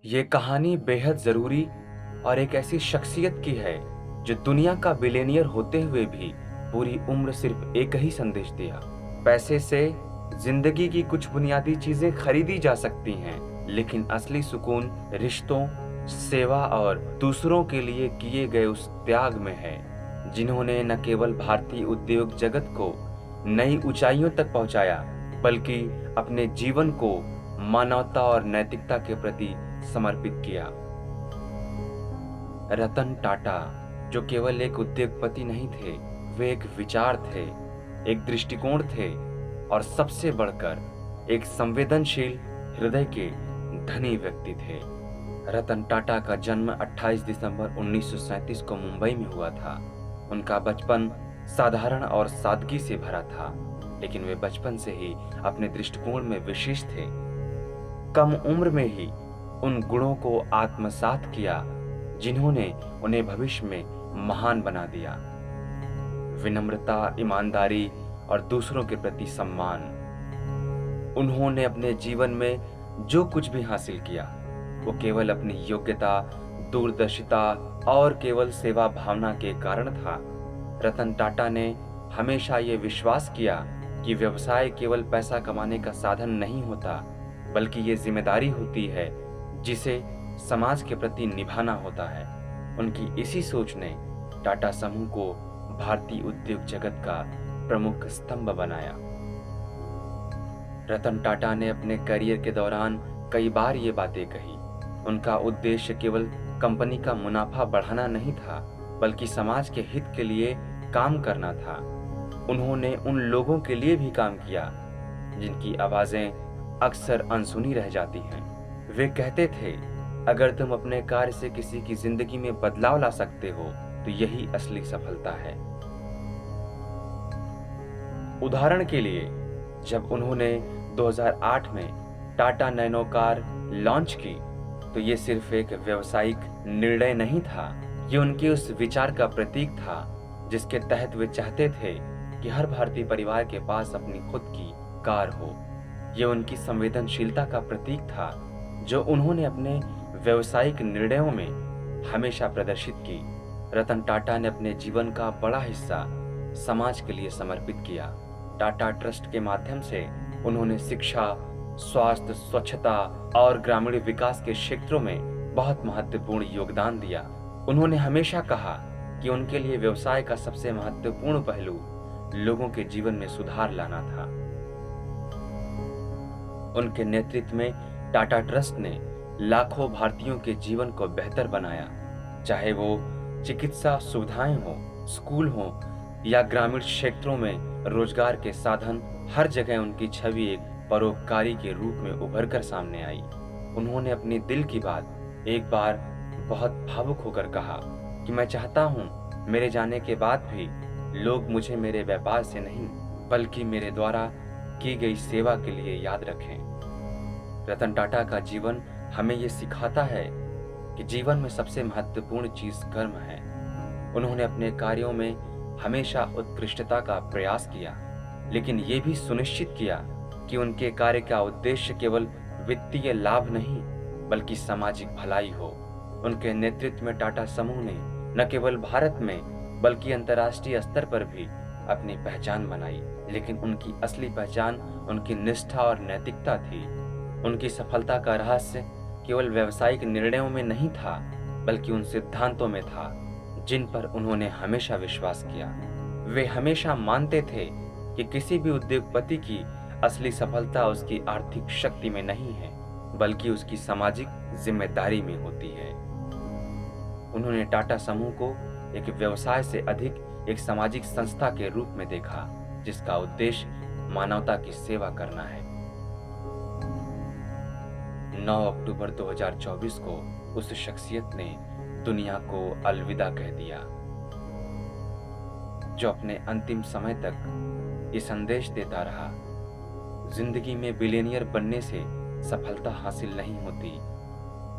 ये कहानी बेहद ज़रूरी और एक ऐसी शख्सियत की है जो दुनिया का बिलियनियर होते हुए भी पूरी उम्र सिर्फ एक ही संदेश दिया। पैसे से जिंदगी की कुछ बुनियादी चीजें खरीदी जा सकती हैं, लेकिन असली सुकून रिश्तों, सेवा और दूसरों के लिए किए गए उस त्याग में है, जिन्होंने न केवल भारतीय उद्योग जगत को नई ऊंचाइयों तक पहुंचाया, बल्कि अपने जीवन को मानवता और नैतिकता के प्रति समर्पित किया। रतन टाटा जो केवल एक उद्योगपति नहीं थे, वे एक विचार थे, एक दृष्टिकोण थे और सबसे बढ़कर एक संवेदनशील हृदय के धनी व्यक्ति थे। रतन टाटा का जन्म 28 दिसंबर 1937 को मुंबई में हुआ था। उनका बचपन साधारण और सादगी से भरा था, लेकिन वे बचपन से ही अपने दृष्टिकोण में विशेष थे। कम उम्र में ही उन गुणों को आत्मसात किया जिन्होंने उन्हें भविष्य में महान बना दिया। विनम्रता, ईमानदारी और दूसरों के प्रति सम्मान। उन्होंने अपने जीवन में जो कुछ भी हासिल किया, वो केवल अपनी योग्यता, दूरदर्शिता और केवल सेवा भावना के कारण था। रतन टाटा ने हमेशा ये विश्वास किया कि व्यवसाय केवल पैसा कमाने का साधन नहीं होता, बल्कि ये जिम्मेदारी होती है जिसे समाज के प्रति निभाना होता है। उनकी इसी सोच ने टाटा समूह को भारतीय उद्योग जगत का प्रमुख स्तंभ बनाया। रतन टाटा ने अपने करियर के दौरान कई बार ये बातें कही। उनका उद्देश्य केवल कंपनी का मुनाफा बढ़ाना नहीं था, बल्कि समाज के हित के लिए काम करना था। उन्होंने उन लोगों के लिए भी काम किया जिनकी आवाजें अक्सर अनसुनी रह जाती हैं। वे कहते थे, अगर तुम अपने कार्य से किसी की जिंदगी में बदलाव ला सकते हो तो यही असली सफलता है। उदाहरण के लिए, जब उन्होंने 2008 में टाटा नैनो कार लॉन्च की, तो ये सिर्फ एक व्यावसायिक निर्णय नहीं था, ये उनके उस विचार का प्रतीक था जिसके तहत वे चाहते थे कि हर भारतीय परिवार के पास अपनी खुद की कार हो। ये उनकी संवेदनशीलता का प्रतीक था जो उन्होंने अपने व्यावसायिक निर्णयों में हमेशा प्रदर्शित की। रतन टाटा ने अपने जीवन का बड़ा हिस्सा समाज के लिए समर्पित किया। टाटा ट्रस्ट के माध्यम से उन्होंने शिक्षा, स्वास्थ्य, स्वच्छता और ग्रामीण विकास के क्षेत्रों में बहुत महत्वपूर्ण योगदान दिया। उन्होंने हमेशा कहा कि उनके लिए व्यवसाय का सबसे महत्वपूर्ण पहलू लोगों के जीवन में सुधार लाना था। उनके नेतृत्व में टाटा ट्रस्ट ने लाखों भारतीयों के जीवन को बेहतर बनाया, चाहे वो चिकित्सा सुविधाएं हो, स्कूल हो या ग्रामीण क्षेत्रों में रोजगार के साधन। हर जगह उनकी छवि एक परोपकारी के रूप में उभर कर सामने आई। उन्होंने अपनी दिल की बात एक बार बहुत भावुक होकर कहा कि मैं चाहता हूं मेरे जाने के बाद भी लोग मुझे मेरे व्यापार से नहीं, बल्कि मेरे द्वारा की गई सेवा के लिए याद रखें। रतन टाटा का जीवन हमें ये सिखाता है कि जीवन में सबसे महत्वपूर्ण चीज कर्म है। उन्होंने अपने कार्यों में हमेशा उत्कृष्टता का प्रयास किया, लेकिन ये भी सुनिश्चित किया कि उनके कार्य का उद्देश्य केवल वित्तीय लाभ नहीं, बल्कि सामाजिक भलाई हो। उनके नेतृत्व में टाटा समूह ने न केवल भारत में बल्कि अंतर्राष्ट्रीय स्तर पर भी अपनी पहचान बनाई, लेकिन उनकी असली पहचान उनकी निष्ठा और नैतिकता थी। उनकी सफलता का रहस्य केवल व्यावसायिक निर्णयों में नहीं था, बल्कि उन सिद्धांतों में था जिन पर उन्होंने हमेशा विश्वास किया। वे हमेशा मानते थे कि किसी भी उद्योगपति की असली सफलता उसकी आर्थिक शक्ति में नहीं है, बल्कि उसकी सामाजिक जिम्मेदारी में होती है। उन्होंने टाटा समूह को एक व्यवसाय से अधिक एक सामाजिक संस्था के रूप में देखा, जिसका उद्देश्य मानवता की सेवा करना है। 9 अक्टूबर 2024 को उस शख्सियत ने दुनिया को अलविदा कह दिया, जो अपने अंतिम समय तक ये संदेश देता रहा, जिंदगी में बिलियनियर बनने से सफलता हासिल नहीं होती,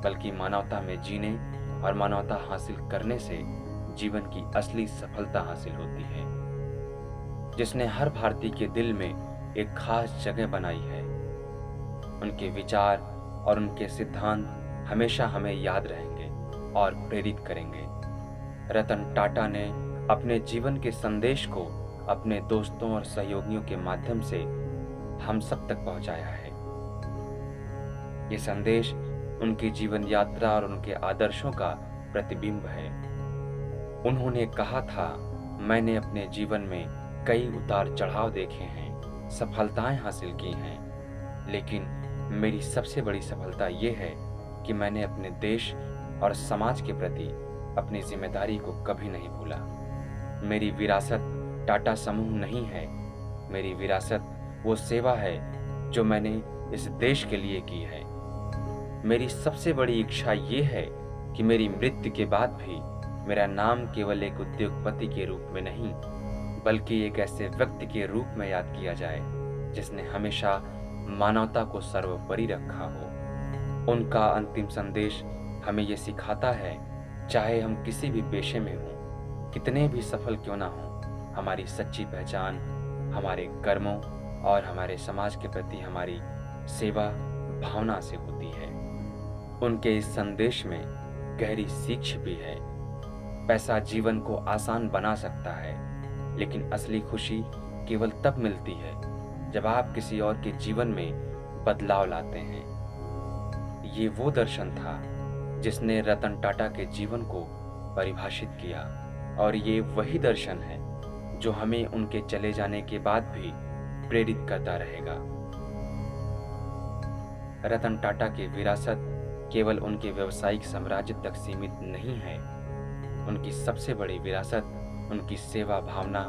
बल्कि मानवता में जीने और मानवता हासिल करने से जीवन की असली सफलता हासिल होती है। जिसने हर भारतीय के दिल में एक खास जगह बनाई है। उनके विचार और उनके सिद्धांत हमेशा हमें याद रहेंगे और प्रेरित करेंगे। रतन टाटा ने अपने जीवन के संदेश को अपने दोस्तों और सहयोगियों के माध्यम से हम सब तक पहुंचाया है। ये संदेश उनकी जीवन यात्रा और उनके आदर्शों का प्रतिबिंब है। उन्होंने कहा था, मैंने अपने जीवन में कई उतार चढ़ाव देखे हैं, सफलताएं हासिल की हैं, लेकिन मेरी सबसे बड़ी सफलता ये है कि मैंने अपने देश और समाज के प्रति अपनी जिम्मेदारी को कभी नहीं भूला। मेरी विरासत टाटा समूह नहीं है, मेरी विरासत वो सेवा है जो मैंने इस देश के लिए की है। मेरी सबसे बड़ी इच्छा ये है कि मेरी मृत्यु के बाद भी मेरा नाम केवल एक उद्योगपति के रूप में नहीं, बल्कि एक ऐसे व्यक्ति के रूप में याद किया जाए जिसने हमेशा मानवता को सर्वोपरि रखा हो। उनका अंतिम संदेश हमें ये सिखाता है, चाहे हम किसी भी पेशे में हों, कितने भी सफल क्यों ना हों, हमारी सच्ची पहचान हमारे कर्मों और हमारे समाज के प्रति हमारी सेवा भावना से होती है। उनके इस संदेश में गहरी सीख छिपी है। पैसा जीवन को आसान बना सकता है, लेकिन असली खुशी केवल तब मिलती है जब आप किसी और के जीवन में बदलाव लाते हैं। ये वो दर्शन था जिसने रतन टाटा के जीवन को परिभाषित किया, और ये वही दर्शन है जो हमें उनके चले जाने के बाद भी प्रेरित करता रहेगा। रतन टाटा की विरासत केवल उनके व्यावसायिक साम्राज्य तक सीमित नहीं है। उनकी सबसे बड़ी विरासत उनकी सेवा भावना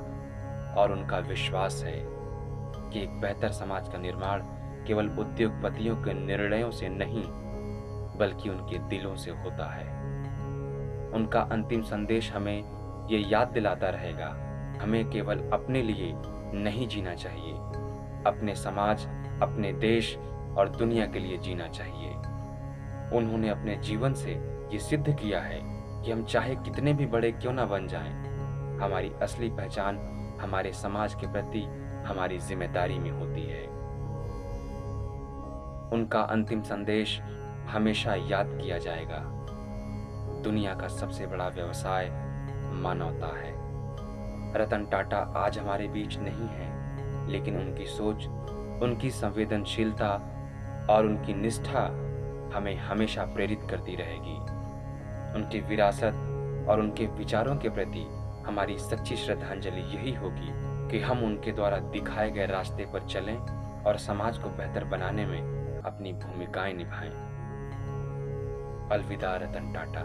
और उनका विश्वास है कि एक बेहतर समाज का निर्माण केवल उद्योगपतियों के निर्णयों से नहीं, बल्कि उनके दिलों से होता है। उनका अंतिम संदेश हमें ये याद दिलाता रहेगा, हमें केवल अपने लिए नहीं जीना चाहिए, अपने समाज, अपने देश और दुनिया के लिए जीना चाहिए। उन्होंने अपने जीवन से ये सिद्ध किया है कि हम चाहे कितने भी बड़े क्यों ना बन जाएं, हमारी असली पहचान हमारे समाज के प्रति हमारी जिम्मेदारी में होती है। उनका अंतिम संदेश हमेशा याद किया जाएगा। दुनिया का सबसे बड़ा व्यवसाय मानवता है। रतन टाटा आज हमारे बीच नहीं है, लेकिन उनकी सोच, उनकी संवेदनशीलता और उनकी निष्ठा हमें हमेशा प्रेरित करती रहेगी। उनकी विरासत और उनके विचारों के प्रति हमारी सच्ची श्रद्धांजलि यही होगी कि हम उनके द्वारा दिखाए गए रास्ते पर चलें और समाज को बेहतर बनाने में अपनी भूमिकाएं निभाएं। अलविदा रतन टाटा।